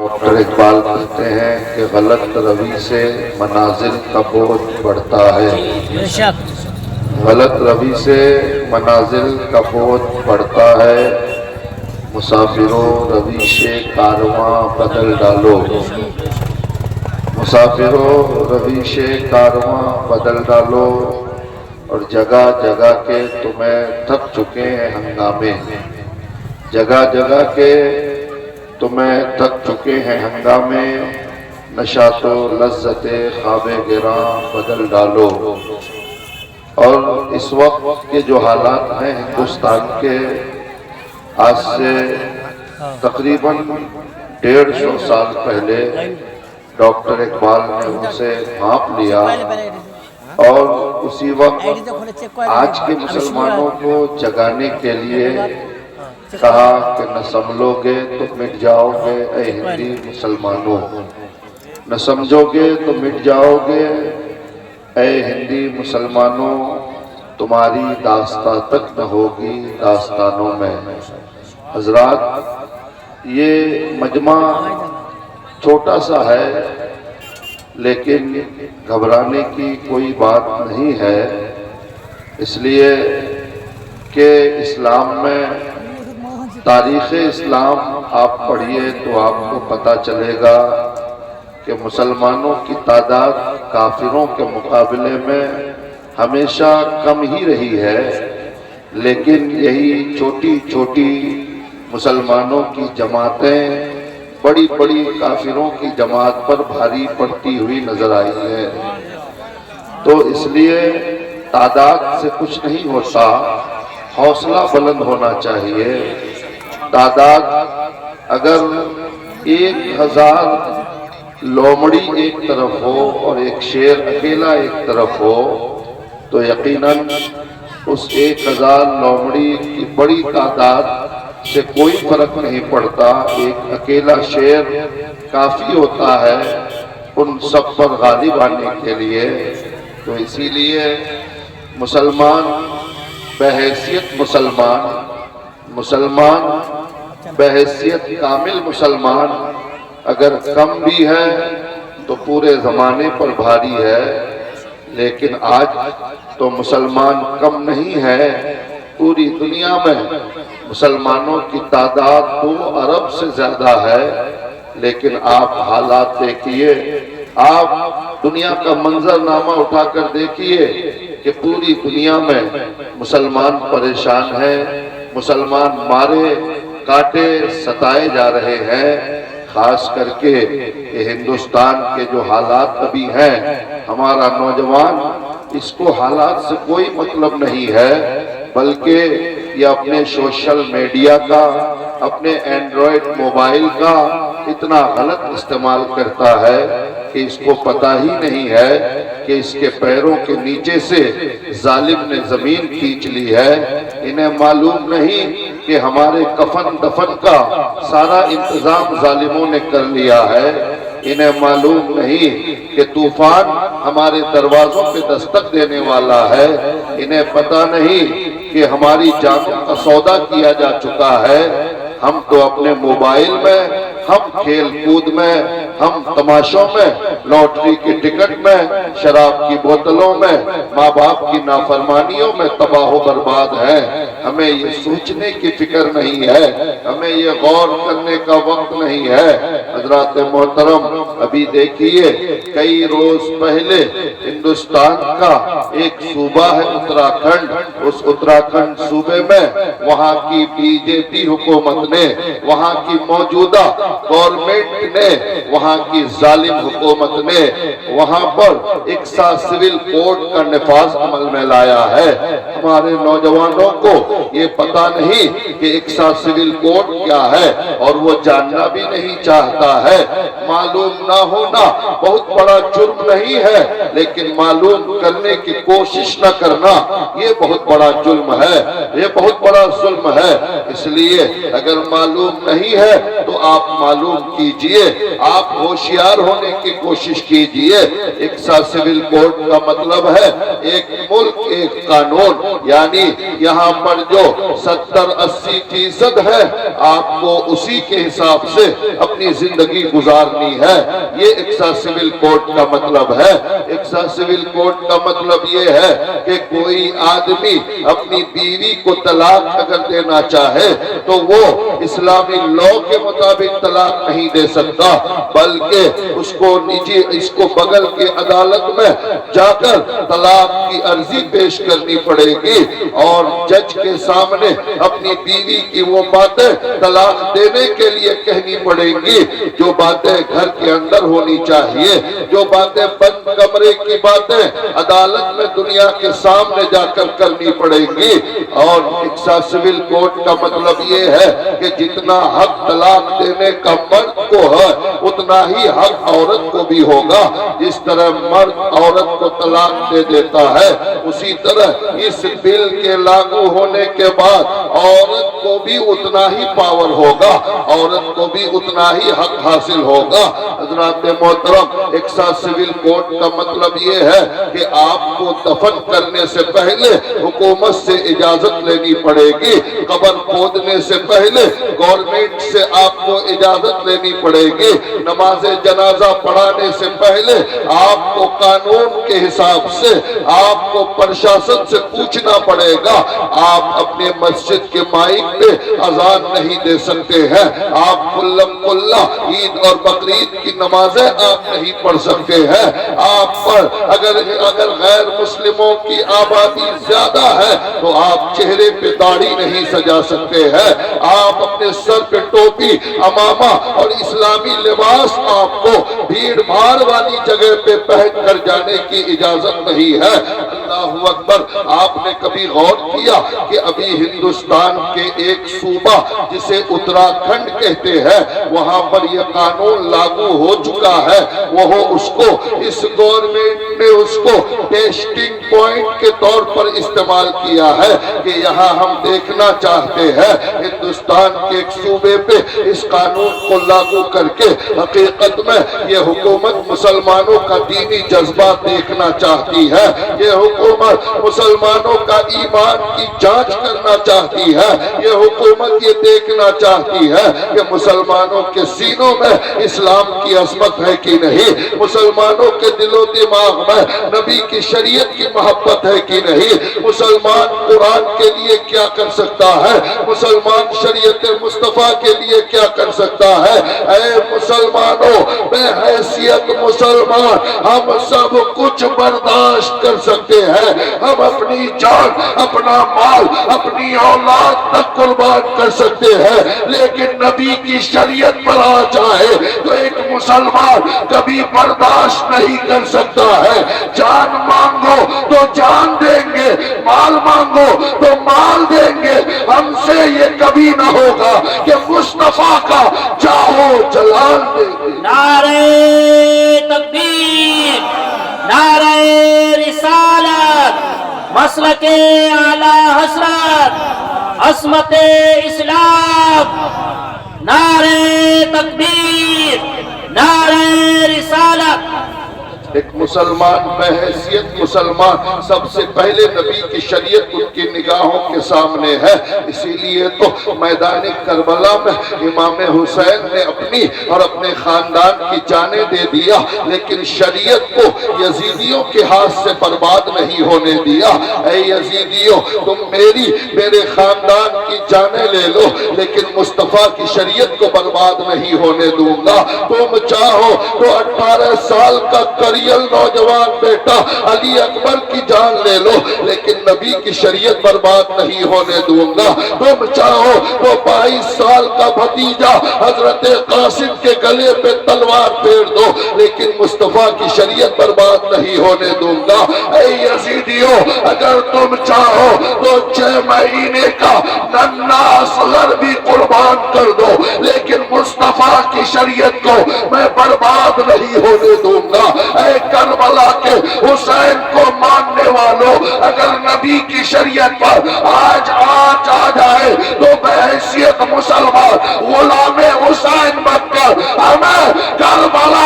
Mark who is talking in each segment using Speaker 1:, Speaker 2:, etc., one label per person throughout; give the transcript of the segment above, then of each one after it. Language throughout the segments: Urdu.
Speaker 1: ڈاکٹر اقبال کہتے ہیں کہ غلط روی سے منازل کا بوجھ بڑھتا ہے، غلط روی سے منازل کا بوجھ بڑھتا ہے، مسافروں رویش کارواں بدل ڈالو، مسافروں رویش کارواں بدل ڈالو، اور جگہ جگہ کے تمہیں تھک چکے ہیں ہنگامے، جگہ جگہ کے تمہیں تھک چکے ہیں ہنگامے، نشاط و لذت خواب گراں بدل ڈالو۔ اور اس وقت کے جو حالات ہیں ہندوستان کے، آج سے تقریباً 150 سال پہلے ڈاکٹر اقبال نے ان سے بھانپ لیا، اور اسی وقت آج کے مسلمانوں کو جگانے کے لیے کہا کہ نہ سنبھلو گے تو مٹ جاؤ گے اے ہندی مسلمانوں، نہ سمجھو گے تو مٹ جاؤ گے اے ہندی مسلمانوں، تمہاری داستان تک نہ ہوگی داستانوں میں۔ حضرات، یہ مجمع چھوٹا سا ہے، لیکن گھبرانے کی کوئی بات نہیں ہے، اس لیے کہ اسلام میں تاریخ اسلام آپ پڑھیے تو آپ کو پتہ چلے گا کہ مسلمانوں کی تعداد کافروں کے مقابلے میں ہمیشہ کم ہی رہی ہے، لیکن یہی چھوٹی چھوٹی مسلمانوں کی جماعتیں بڑی بڑی کافروں کی جماعت پر بھاری پڑتی ہوئی نظر آئی ہے۔ تو اس لیے تعداد سے کچھ نہیں ہوتا، حوصلہ بلند ہونا چاہیے۔ تعداد اگر 1000 لومڑی ایک طرف ہو اور ایک شیر اکیلا ایک طرف ہو تو یقیناً اس 1000 لومڑی کی بڑی تعداد سے کوئی فرق نہیں پڑتا، ایک اکیلا شیر کافی ہوتا ہے ان سب پر غالب آنے کے لیے۔ تو اسی لیے مسلمان بحیثیت مسلمان بحیثیت کامل مسلمان اگر کم بھی ہے تو پورے زمانے پر بھاری ہے، لیکن آج تو مسلمان کم نہیں ہے، پوری دنیا میں مسلمانوں کی تعداد 2 ارب سے زیادہ ہے، لیکن آپ حالات دیکھیے، آپ دنیا کا منظرنامہ اٹھا کر دیکھیے کہ پوری دنیا میں مسلمان پریشان ہیں، مسلمان مارے کاٹے ستائے جا رہے ہیں۔ خاص کر کے یہ ہندوستان کے جو حالات ابھی ہیں، ہمارا نوجوان اس کو حالات سے کوئی مطلب نہیں ہے، بلکہ یہ اپنے سوشل میڈیا کا، اپنے اینڈرائیڈ موبائل کا اتنا غلط استعمال کرتا ہے کہ اس کو پتہ ہی نہیں ہے کہ اس کے پیروں کے نیچے سے ظالم نے زمین کھینچ لی ہے۔ انہیں معلوم نہیں کہ ہمارے کفن دفن کا سارا انتظام ظالموں نے کر لیا ہے، انہیں معلوم نہیں کہ طوفان ہمارے دروازوں پہ دستک دینے والا ہے، انہیں پتہ نہیں کہ ہماری جانوں کا سودا کیا جا چکا ہے۔ ہم تو اپنے موبائل میں، ہم کھیل کود میں، ہم تماشوں میں، لوٹری کی ٹکٹ میں، شراب کی بوتلوں میں، ماں باپ کی نافرمانیوں میں تباہ و برباد ہیں۔ ہمیں یہ سوچنے کی فکر نہیں ہے، ہمیں یہ غور کرنے کا وقت نہیں ہے۔ حضرات محترم، ابھی دیکھیے کئی روز پہلے ہندوستان کا ایک صوبہ ہے اتراکھنڈ، اس اتراکھنڈ صوبے میں وہاں کی بی جے پی حکومت نے، وہاں کی موجودہ گورنمنٹ نے، وہاں کی ظالم حکومت نے وہاں پر اقصا سول کوڈ کا نفاذ عمل میں لایا ہے۔ ہمارے نوجوانوں کو یہ پتہ نہیں کہ اقصا سول کوڈ کیا ہے، اور وہ جاننا بھی نہیں چاہتا ہے۔ معلوم نہ ہونا بہت بڑا جرم نہیں ہے، لیکن معلوم کرنے کی کوشش نہ کرنا یہ بہت بڑا جرم ہے، یہ بہت بڑا ظلم ہے۔ اس لیے اگر معلوم نہیں ہے تو آپ معلوم کیجئے، آپ ہوشیار ہونے کی کوشش کیجئے۔ ایک سول کوڈ کا مطلب ہے ایک ملک ایک قانون، یعنی یہاں پر جو 70-80% ہے آپ کو اسی کے حساب سے اپنی زندگی گزارنی ہے۔ یہ ایکسا سول کوڈ کا مطلب ہے۔ ایکسا سول کوڈ کا مطلب یہ ہے کہ کوئی آدمی اپنی بیوی کو طلاق اگر دینا چاہے تو وہ اسلامی لاء کے مطابق طلاق نہیں دے سکتا، بلکہ اس کو بغل کی عدالت میں جا کر طلاق کی عرضی پیش کرنی پڑے گی اور جج کے سامنے اپنی بیوی کی وہ باتیں طلاق دینے کے لیے کہنی پڑیں گی جو باتیں گھر کے اندر ہونی چاہیے، جو باتیں بند کمرے کی باتیں عدالت میں دنیا کے سامنے جا کر کرنی پڑیں گی۔ اور ایکسا سول کوڈ کا مطلب یہ ہے کہ جتنا حق طلاق دینے کا مرد کو ہے اتنا ہی حق عورت کو بھی ہوگا۔ جس طرح مرد عورت کو طلاق دے دیتا ہے اسی طرح اس بل کے لاگو ہونے کے بعد عورت کو بھی اتنا ہی پاور ہوگا، عورت کو بھی اتنا ہی حق حاصل ہوگا۔ حضرات محترم، ایکسا سول کوڈ کا مطلب یہ ہے کہ آپ کو دفن کرنے سے پہلے حکومت سے اجازت لینی پڑے گی، قبر کھودنے سے پہلے گورنمنٹ سے آپ کو اجازت لینی پڑے گی، نماز جنازہ پڑھانے سے پہلے آپ کو قانون کے حساب سے آپ کو پرشاسن سے پوچھنا پڑے گا۔ آپ اپنے مسجد کے مائک پہ اذان نہیں دے سکتے ہیں، آپ کلہ عید اور بقرعید کی نمازیں آپ نہیں پڑھ سکتے ہیں، آپ پر اگر غیر مسلموں کی آبادی زیادہ ہے تو آپ چہرے پہ داڑھی نہیں سجا سکتے ہیں، آپ اپنے سر پہ ٹوپی، عمامہ اور اسلامی لباس آپ کو بھیڑ بھاڑ والی جگہ پہ پہن کر جانے کی اجازت نہیں ہے۔ اللہ اکبر! آپ نے کبھی غور کیا کہ ابھی ہندوستان کے ایک صوبہ جسے اتراکھنڈ کہتے ہیں وہاں پر یہ قانون لاگو ہو چکا ہے، وہ اس گورنمنٹ نے اس کو ٹیسٹنگ پوائنٹ کے طور پر استعمال کیا ہے کہ یہاں ہم دیکھنا چاہتے ہیں ہندوستان کے ایک صوبے پہ اس قانون کو لاگو کر کے حقیقت میں یہ حکومت مسلمانوں کا دینی جذبہ دیکھنا چاہتی ہے، یہ حکومت مسلمانوں کا ایمان کی جانچ کرنا چاہتی ہے، یہ حکومت یہ دیکھنا چاہتی ہے کہ مسلمانوں کے سینوں میں اسلام کی عظمت ہے کہ نہیں، مسلمانوں کے دل و دماغ میں نبی کی شریعت کی محبت ہے کہ نہیں، مسلمان قرآن کے لیے کیا کر سکتا ہے، مسلمان شریعت مصطفیٰ کے لیے کیا کر سکتا ہے۔ اے مسلمانوں، بے حیثیت مسلمان ہم سب کچھ برداشت کر سکتے ہیں، ہم اپنی جان، اپنا مال، اپنی اولاد تک قربان کر سکتے ہیں، لیکن نبی کی شریعت پر آ جائے تو ایک مسلمان کبھی برداشت نہیں کر سکتا ہے۔ جان مانگو تو جان دیں گے، مال مانگو تو مال دیں گے، ہم سے یہ کبھی نہ ہوگا کہ مصطفیٰ کا چاہو جلال دیں گے۔
Speaker 2: نعرہ تکبیر، نعرہ رسالت، مسلک اعلی حضرت، عظمت اسلام، نعرہ تکبیر، نعرہ رسالت۔
Speaker 1: ایک مسلمان بحیثیت مسلمان سب سے پہلے نبی کی شریعت ان کی نگاہوں کے سامنے ہے، اسی لیے تو میدان کربلا میں امام حسین نے اپنی اور اپنے خاندان کی جانیں دے دیا، لیکن شریعت کو یزیدیوں کے ہاتھ سے برباد نہیں ہونے دیا۔ اے یزیدیوں، تم میرے خاندان کی جانیں لے لو لیکن مصطفیٰ کی شریعت کو برباد نہیں ہونے دوں گا۔ تم چاہو تو 18 سال کا نوجوان بیٹا علی اکبر کی جان لے لو لیکن نبی کی شریعت برباد نہیں ہونے دوں گا۔ تم چاہو تو 22 سال کا بھتیجا حضرت قاسم کے گلے پہ تلوار پھیر دو لیکن مصطفیٰ کی شریعت برباد نہیں ہونے دوں گا۔ اے یزیدیوں، اگر تم چاہو تو 6 مہینے کا ننھا اصغر بھی قربان کر دو لیکن مصطفیٰ کی شریعت کو میں برباد نہیں ہونے دوں گا۔ اے کربلا کے حسین کو ماننے والوں، اگر نبی کی شریعت پر آج آ جائے تو بحیثیت مسلمان غلام حسین بن کر ہمیں کربلا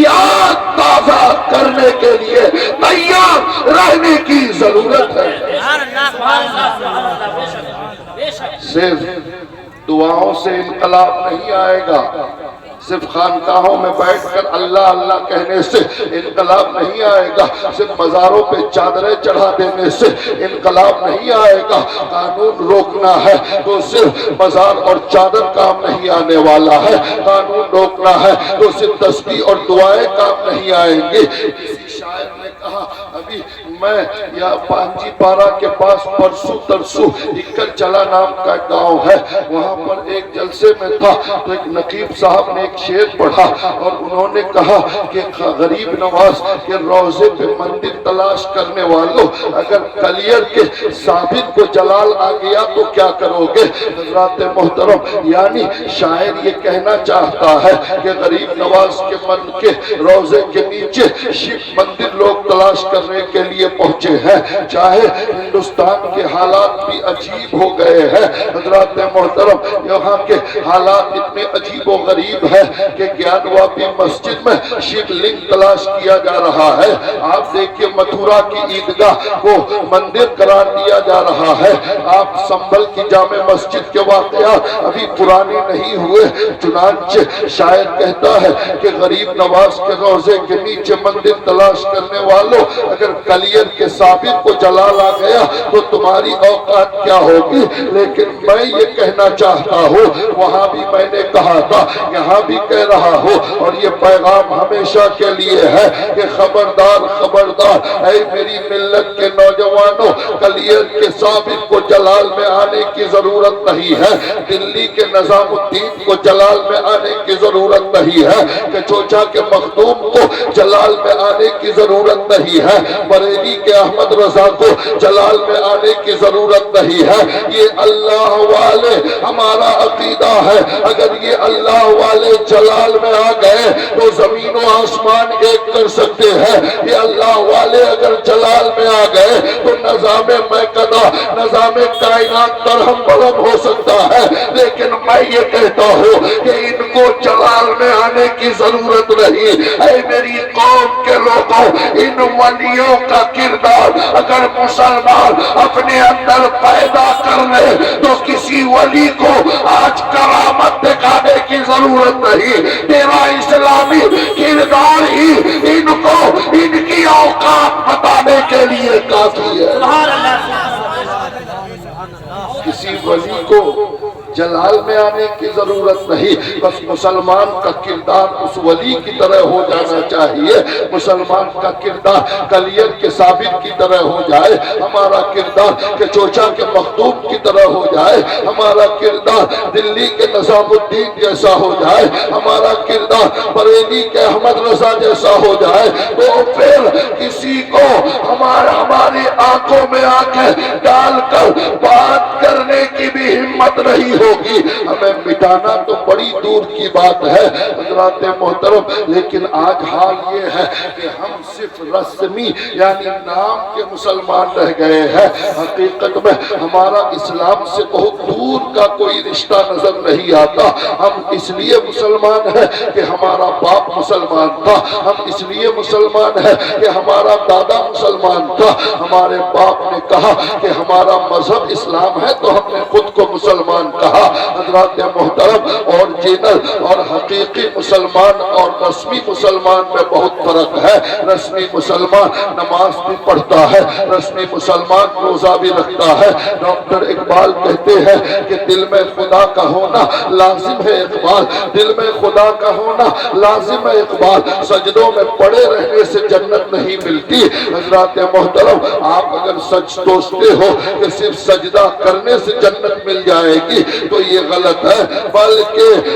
Speaker 1: یاد تازہ کرنے کے لیے تیار رہنے کی ضرورت ہے۔ صرف دعاؤں سے انقلاب نہیں آئے گا، صرف خانقاہوں میں بیٹھ کر اللہ اللہ کہنے سے انقلاب نہیں آئے گا، صرف مزاروں پہ چادریں چڑھا دینے سے انقلاب نہیں آئے گا۔ قانون روکنا ہے تو صرف مزار اور چادر کام نہیں آنے والا ہے، قانون روکنا ہے تو صرف تسبیح اور دعائیں کام نہیں آئیں گے۔ کسی شاعر نے کہا ابھی میں یا پانجی پارا کے پاس پرسو ترسو اکر چلا نام کا گاؤں ہے، وہاں پر ایک جلسے میں تھا تو ایک نقیب صاحب نے ایک شعر پڑھا اور انہوں نے کہا کہ غریب نواز کے روضے پہ مندر تلاش کرنے والوں، اگر کلیئر کے ثابت کو جلال آ گیا تو کیا کرو گے؟ حضرات محترم، یعنی شاعر یہ کہنا چاہتا ہے کہ غریب نواز کے من کے روضے کے نیچے شیو مندر لوگ تلاش کرنے کے لیے پہنچے ہیں، چاہے ہندوستان کے حالات بھی عجیب ہو گئے ہیں۔ حضرات محترم، یہاں کے حالات اتنے عجیب و غریب ہے کہ گیانواپی مسجد میں شیو لنگ تلاش کیا جا رہا ہے۔ آپ دیکھیں متھرا کی عیدگاہ کو مندر قرار دیا جا رہا ہے۔ آپ سنبھل کی جامع مسجد کے واقعات ابھی پرانے نہیں ہوئے، چنانچہ شاعر کہتا ہے کہ غریب نواز کے روضے کے نیچے مندر تلاش کرنے والوں، اگر کلیئر کے ثابت کو جلال آ گیا تو تمہاری اوقات کیا ہوگی؟ لیکن میں یہ کہنا چاہتا ہوں، وہاں بھی میں نے کہا تھا، یہاں بھی کہہ رہا ہوں، اور یہ پیغام ہمیشہ کے لیے ہے کہ خبردار خبردار اے میری ملت کے نوجوانوں، کلیئر کے ثابت کو جلال میں آنے کی ضرورت نہیں ہے، دلی کے نظام الدین کو جلال میں آنے کی ضرورت نہیں ہے، کہ چوچا کے مخدوم کو جلال میں آنے کی ضرورت نہیں ہے، بریلی کے احمد رضا کو جلال میں آنے کی ضرورت نہیں ہے۔ یہ اللہ والے ہمارا عقیدہ ہے، اگر یہ اللہ والے جلال میں آ گئے تو زمین و آسمان ایک کر سکتے ہیں۔ یہ اللہ والے اگر جلال میں آ گئے تو نظام میکدہ، نظام کائنات ترہم برہم ہو سکتا ہے، لیکن میں یہ کہتا ہوں کہ ان کو جلال میں آنے کی ضرورت نہیں۔ اے میری قوم کے لوگوں، ان ولیوں کا کردار اگر مسلمان اپنے اندر پیدا کر لے تو کسی ولی کو آج کرامت دکھانے کی ضرورت نہیں، تیرا اسلامی کردار ہی ان کو ان کی اوقات بتانے کے لیے کافی ہے۔ کسی ولی کو جلال میں آنے کی ضرورت نہیں، بس مسلمان کا کردار اس ولی کی طرح ہو جانا چاہیے، مسلمان کا کردار کلیئر کے ثابت کی طرح ہو جائے، ہمارا کردار کہ چوچا کے مخدوم کی طرح ہو جائے، ہمارا کردار دلی کے نظام الدین جیسا ہو جائے، ہمارا کردار بریلی کے احمد رضا جیسا ہو جائے، تو پھر کسی کو ہماری آنکھوں میں آنکھیں ڈال کر بات کرنے کی بھی ہمت نہیں ہوگی۔ ہمیں مٹانا تو بڑی دور کی بات ہے حضرات محترم، لیکن آج حال یہ ہے کہ ہم صرف رسمی یعنی نام کے مسلمان رہ گئے ہیں، حقیقت میں ہمارا اسلام سے بہت دور کا کوئی رشتہ نظر نہیں آتا۔ ہم اس لیے مسلمان ہیں کہ ہمارا باپ مسلمان تھا، ہم اس لیے مسلمان ہیں کہ ہمارا دادا مسلمان تھا، ہمارے باپ نے کہا کہ ہمارا مذہب اسلام ہے تو ہم نے خود کو مسلمان کہا۔ حضرات محترم، اوریجنل اور حقیقی مسلمان اور رسمی مسلمان میں بہت فرق ہے۔ رسمی مسلمان نماز بھی پڑھتا ہے، رسمی مسلمان روزہ بھی رکھتا ہے۔ ڈاکٹر اقبال کہتے ہیں کہ دل میں خدا کا ہونا لازم ہے اقبال، دل میں خدا کا ہونا لازم ہے اقبال، سجدوں میں پڑے رہنے سے جنت نہیں ملتی۔ حضرات محترم، آپ اگر سوچتے ہو کہ صرف سجدہ کرنے سے جنت مل جائے گی تو یہ غلط ہے، بلکہ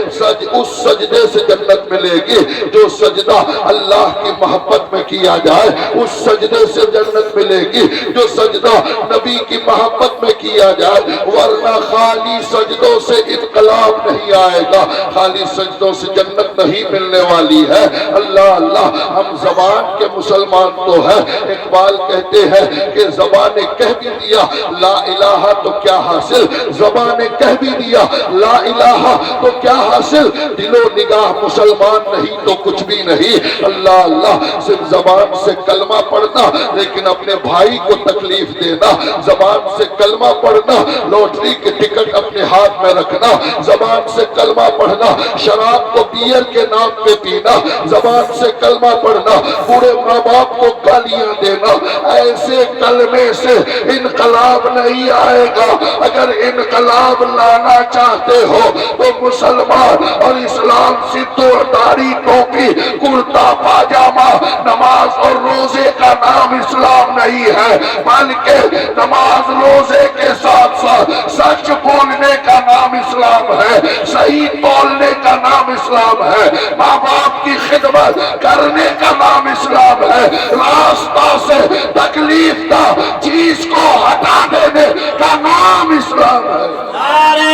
Speaker 1: اس سجدے سے جنت ملے گی جو سجدہ اللہ کی محبت میں کیا جائے، اس سجدے سے جنت ملے گی جو سجدہ نبی کی محبت میں کیا جائے، ورنہ خالی سجدوں سے انقلاب نہیں آئے گا، خالی سجدوں سے جنت نہیں ملنے والی ہے۔ اللہ اللہ، ہم زبان کے مسلمان تو ہیں، اقبال کہتے ہیں کہ زبان نے کہہ بھی دیا لا الہ تو کیا حاصل، زبان نے کہہ بھی دیا لا الہ تو کیا حاصل؟ دل و نگاہ مسلمان نہیں تو کچھ بھی نہیں۔ اللہ اللہ صرف زبان سے کلمہ پڑھنا لیکن اپنے بھائی کو تکلیف دینا، زبان سے کلمہ پڑھنا لوٹری کے ٹکٹ اپنے ہاتھ میں رکھنا، زبان سے کلمہ پڑھنا شراب کو بیئر کے نام پہ پینا، زبان سے کلمہ پڑھنا پورے ماں باپ کو گالیاں دینا، ایسے کلمے سے انقلاب نہیں آئے گا۔ اگر انقلاب لانا چاہتے ہو تو مسلمان اور اسلام سے تو داڑھی ٹوپی کرتا پاجامہ نماز اور روزے کا نام اسلام نہیں ہے، بلکہ نماز روزے کے ساتھ ساتھ سچ بولنے کا نام اسلام ہے، صحیح بولنے کا نام اسلام ہے، ماں باپ کی خدمت کرنے کا نام اسلام ہے، راستہ سے تکلیف دہ چیز کو ہٹا دینے کا نام اسلام ہے۔
Speaker 2: نعرہ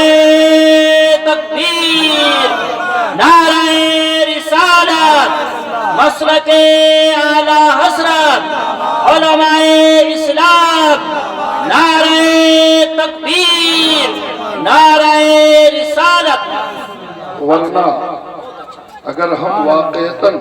Speaker 2: تکبیر، نعرہ رسالت، مسلک اعلی حضرت علماء اسلام، نعرہ تکبیر، نعرہ رسالت۔
Speaker 1: ورنہ اگر ہم واقعتاً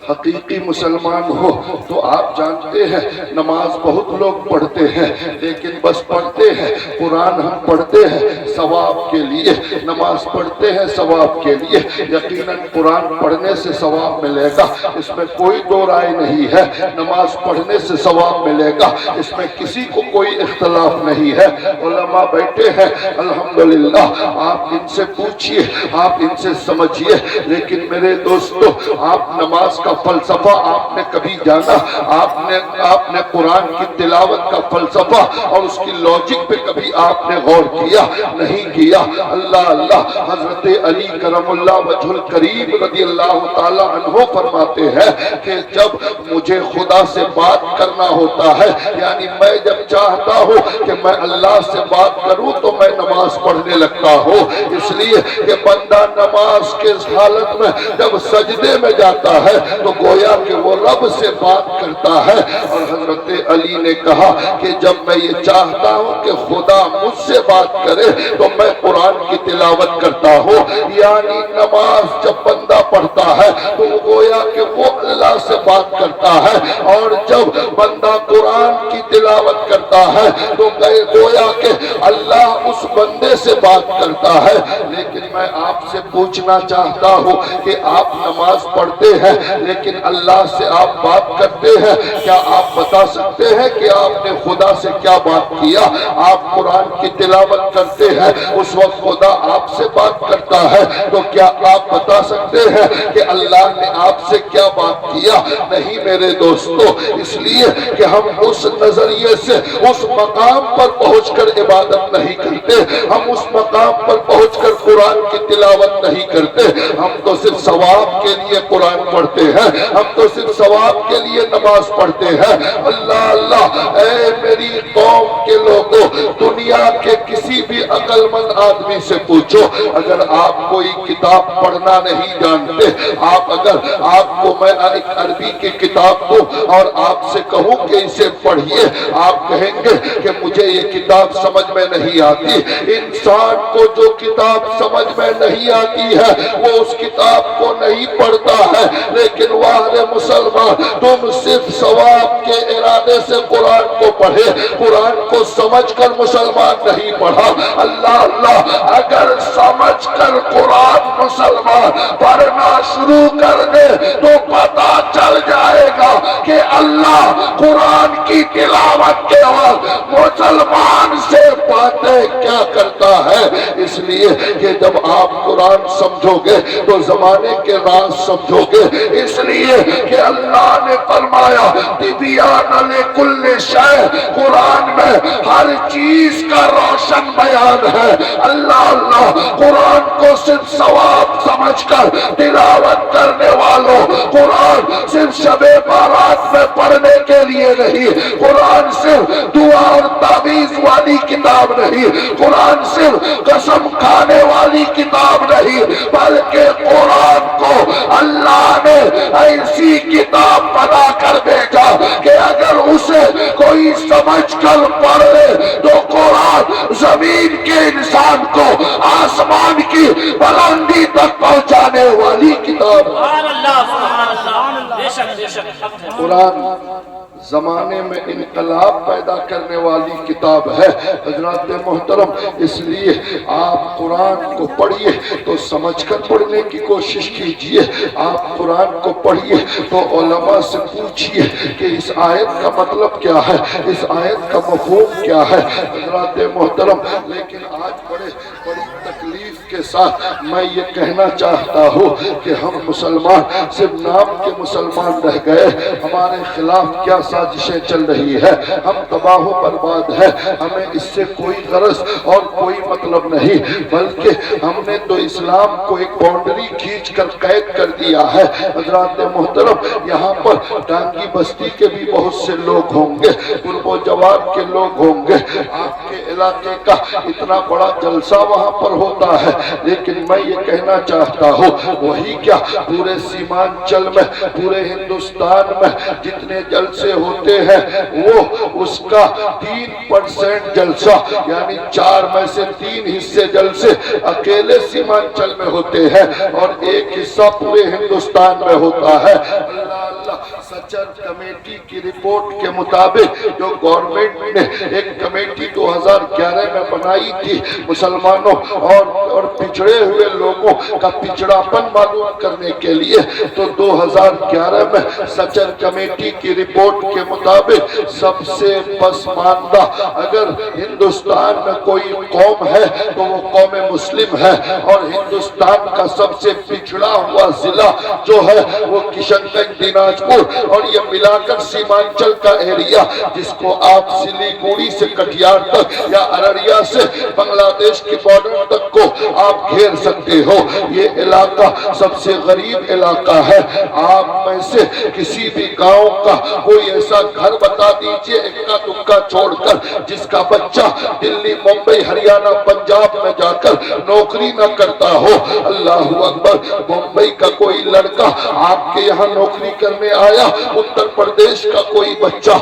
Speaker 1: حقیقی مسلمان ہو تو آپ جانتے ہیں نماز بہت لوگ پڑھتے ہیں لیکن بس پڑھتے ہیں، قرآن ہم پڑھتے ہیں ثواب کے لیے، نماز پڑھتے ہیں ثواب کے لیے، یقیناً قرآن پڑھنے سے ثواب ملے گا، اس میں کوئی دو رائے نہیں ہے، نماز پڑھنے سے ثواب ملے گا، اس میں کسی کو کوئی اختلاف نہیں ہے۔ علماء بیٹھے ہیں الحمدللہ، آپ ان سے پوچھئے، آپ ان سے سمجھئے، لیکن میرے دوستو آپ نماز کا فلسفہ آپ نے کبھی جانا؟ آپ نے قرآن کی تلاوت کا فلسفہ اور اس کی لوجک پہ کبھی آپ نے غور کیا؟ نہیں کیا۔ اللہ اللہ حضرت علی کرم اللہ وجہ الکریم رضی اللہ تعالی عنہ فرماتے ہیں کہ جب مجھے خدا سے بات کرنا ہوتا ہے، یعنی میں جب چاہتا ہوں کہ میں اللہ سے بات کروں تو میں نماز پڑھنے لگتا ہوں، اس لیے کہ بندہ نماز کے حالت میں جب سجدے میں جاتا ہے تو گویا کہ وہ رب سے بات کرتا ہے، اور حضرت علی نے کہا کہ جب میں یہ چاہتا ہوں کہ خدا مجھ سے بات کرے تو میں قرآن کی تلاوت کرتا ہوں، یعنی نماز جب بندہ پڑھتا ہے تو گویا کہ وہ اللہ سے بات کرتا ہے، اور جب بندہ قرآن کی تلاوت کرتا ہے تو گویا کہ اللہ اس بندے سے بات کرتا ہے۔ لیکن میں آپ سے پوچھنا چاہتا ہوں کہ آپ نماز پڑھتے ہیں لیکن اللہ سے آپ بات کرتے ہیں، کیا آپ بتا سکتے ہیں کہ آپ نے خدا سے کیا بات کیا؟ آپ قرآن کی تلاوت کرتے ہیں، اس وقت خدا آپ سے بات کرتا ہے، تو کیا آپ بتا سکتے ہیں کہ اللہ نے آپ سے کیا بات کیا؟ نہیں میرے دوستو، اس لیے کہ ہم اس نظریے سے اس مقام پر پہنچ کر عبادت نہیں کرتے، ہم اس مقام پر پہنچ کر قرآن کی تلاوت نہیں کرتے، ہم تو صرف ثواب کے لیے قرآن پڑھتے ہیں، ہم تو صرف ثواب کے لیے نماز پڑھتے ہیں۔ اللہ اللہ، اے میری قوم کے لوگوں، دنیا کے کسی بھی عقل مند آدمی سے پوچھو، اگر آپ کوئی کتاب پڑھنا نہیں جانتے، اگر آپ کو میں ایک عربی کی کتاب دوں اور آپ سے کہوں کہ اسے پڑھیے، آپ کہیں گے کہ مجھے یہ کتاب سمجھ میں نہیں آتی۔ انسان کو جو کتاب سمجھ میں نہیں آتی ہے وہ اس کتاب کو نہیں پڑھتا ہے، لیکن واہ مسلمان، تم صرف ثواب کے ارادے سے قرآن کو پڑھے، قرآن کو سمجھ کر مسلمان نہیں پڑھا۔ اللہ اللہ، اگر سمجھ کر قرآن مسلمان پڑھنا شروع کر دے تو پتا چل جائے گا کہ اللہ قرآن کی تلاوت کے وقت مسلمان سے باتیں کیا کرتا ہے۔ اس لیے کہ جب آپ قرآن سمجھو گے تو زمانے کے راز سمجھو گے، اس لیے کہ اللہ نے فرمایا تبیان لکل شیء، قرآن میں ہر چیز کا روشن بیان ہے۔ اللہ اللہ، قرآن کو صرف ثواب سمجھ کر تلاوت کرنے والوں، قرآن صرف شب بارات میں پڑھنے کے لیے نہیں، قرآن صرف دعا اور تعویذ والی کتاب نہیں، قرآن صرف قسم کھانے والی کتاب نہیں، بلکہ قرآن کو اللہ نے ایسی کتاب بنا کر بھیجا کہ اگر اسے کوئی سمجھ کر پڑھ لے تو قرآن زمین کے انسان کو آسمان کی بلندی تک پہنچانے والی کتاب ہے۔
Speaker 2: سبحان اللہ، سبحان اللہ، بے شک بے شک حق ہے۔
Speaker 1: قرآن زمانے میں انقلاب پیدا کرنے والی کتاب ہے حضرات محترم، اس لیے آپ قرآن کو پڑھیے تو سمجھ کر پڑھنے کی کوشش کیجئے، آپ قرآن کو پڑھیے تو علماء سے پوچھئے کہ اس آیت کا مطلب کیا ہے، اس آیت کا مفہوم کیا ہے حضرات محترم۔ لیکن آج بڑی تکلیف کے ساتھ میں یہ کہنا چاہتا ہوں کہ ہم مسلمان صرف نام کے مسلمان رہ گئے، ہمارے خلاف کیا سازشیں چل رہی ہے، ہم تباہ و برباد ہے، ہمیں اس سے کوئی غرض اور کوئی مطلب نہیں، بلکہ ہم نے تو اسلام کو ایک باؤنڈری کھینچ کر قید کر دیا ہے۔ حضرات محترم، یہاں پر ڈانگی بستی کے بھی بہت سے لوگ ہوں گے، قرب و جوار کے لوگ ہوں گے، آپ کے علاقے کا اتنا بڑا جلسہ وہاں پر ہوتا ہے، لیکن میں یہ کہنا چاہتا ہوں وہی کیا پورے سیمانچل میں، پورے ہندوستان میں جتنے جلسے ہوتے ہیں وہ اس کا 3% جلسہ، یعنی 4 میں سے 3 حصے جلسے اکیلے سیمانچل میں ہوتے ہیں اور ایک حصہ پورے ہندوستان میں ہوتا ہے۔ اللہ اللہ، سچر کمیٹی کی رپورٹ کے مطابق جو گورنمنٹ نے ایک کمیٹی 2011 میں بنائی تھی مسلمانوں اور پچھڑے ہوئے لوگوں کا پچھڑاپن معلوم کرنے کے لیے، تو 2011 میں سچر کمیٹی کی رپورٹ کے مطابق سب سے پسماندہ اگر ہندوستان میں کوئی قوم ہے تو وہ قوم مسلم ہے، اور ہندوستان کا سب سے پچھڑا ہوا ضلع جو ہے وہ کشن گنج، دیناجپور اور یہ ملا کر سیمانچل کا ایریا جس کو آپ سلی گوڑی سے کٹیہار تک یا ارریا سے بنگلہ دیش کی بارڈر تک کو آپ گھیر سکتے ہو، یہ علاقہ سب سے غریب علاقہ ہے۔ آپ میں سے کسی بھی گاؤں کا کوئی ایسا گھر بتا دیجئے اکا دکا چھوڑ کر جس کا بچہ دلی، ممبئی، ہریانہ، پنجاب میں جا کر نوکری نہ کرتا ہو۔ اللہ اکبر، ممبئی کا کوئی لڑکا آپ کے یہاں نوکری کرنے آیا، اتر پردیش کا کوئی بچہ